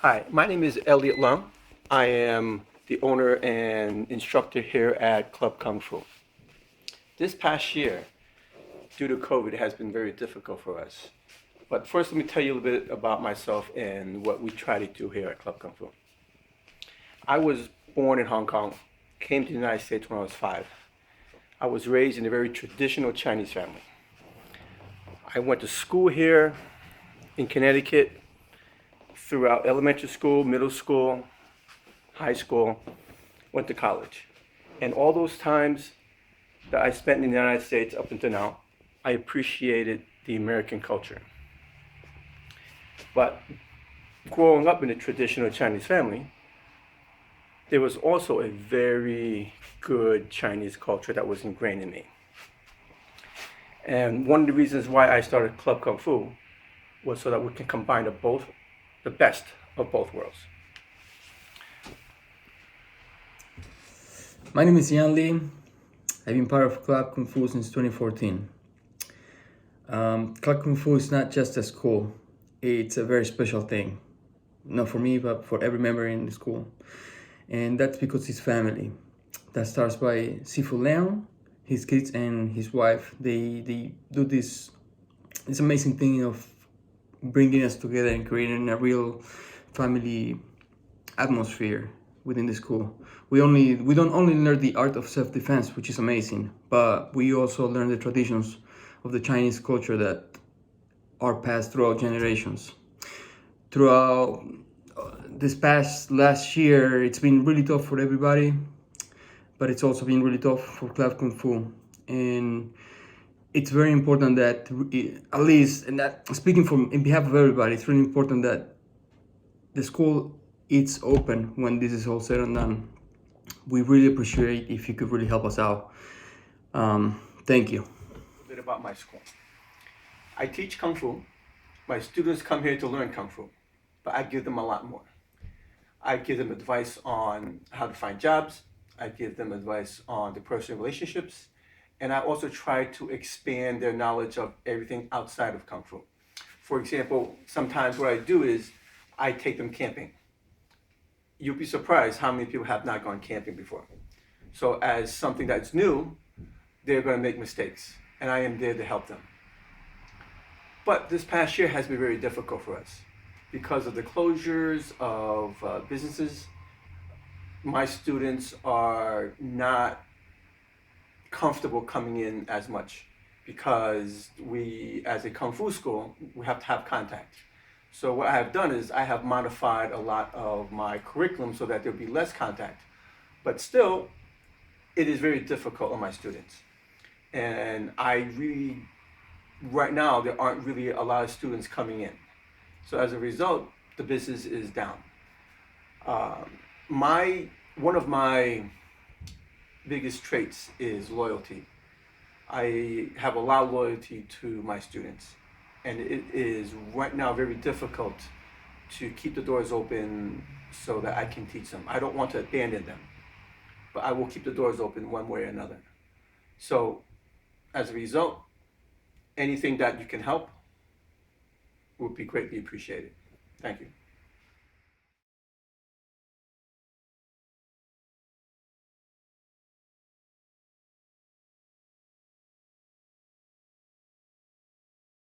Hi, my name is Elliot Lung. I am the owner and instructor here at Club Kung Fu. This past year, due to COVID, has been very difficult for us. But first, let me tell you a little bit about myself and what we try to do here at Club Kung Fu. I was born in Hong Kong, came to the United States when I was 5. I was raised in a very traditional Chinese family. I went to school here in Connecticut throughout elementary school, middle school, high school, went to college. And all those times that I spent in the United States up until now, I appreciated the American culture. But growing up in a traditional Chinese family, there was also a very good Chinese culture that was ingrained in me. And one of the reasons why I started Club Kung Fu was so that we can combine the best of both worlds. My name is Yan Li. I've been part of Club Kung Fu since 2014. Club Kung Fu is not just a school, it's a very special thing. Not for me, but for every member in the school. And that's because it's family. That starts by Sifu Leon, his kids and his wife. They do this amazing thing of bringing us together and creating a real family atmosphere within the school. We don't only learn the art of self-defense, which is amazing, but we also learn the traditions of the Chinese culture that are passed throughout generations. Throughout this past last year, it's been really tough for everybody, but it's also been really tough for Club Kung Fu. And it's very important that, at least, and that speaking from in behalf of everybody, it's really important that the school is open when this is all said and done. We really appreciate if you could really help us out. Thank you. A bit about my school. I teach Kung Fu. My students come here to learn Kung Fu, but I give them a lot more. I give them advice on how to find jobs. I give them advice on the personal relationships. And I also try to expand their knowledge of everything outside of Kung Fu. For example, sometimes what I do is I take them camping. You'll be surprised how many people have not gone camping before. So as something that's new, they're going to make mistakes, and I am there to help them. But this past year has been very difficult for us because of the closures of businesses. My students are not comfortable coming in as much because we, as a Kung Fu school, we have to have contact. So what I have done is I have modified a lot of my curriculum so that there'll be less contact. But still, it is very difficult on my students. And right now, there aren't really a lot of students coming in. So as a result, the business is down. One of my biggest traits is loyalty. I have a lot of loyalty to my students. And it is right now very difficult to keep the doors open so that I can teach them. I don't want to abandon them, but I will keep the doors open one way or another. So as a result, anything that you can help would be greatly appreciated. Thank you.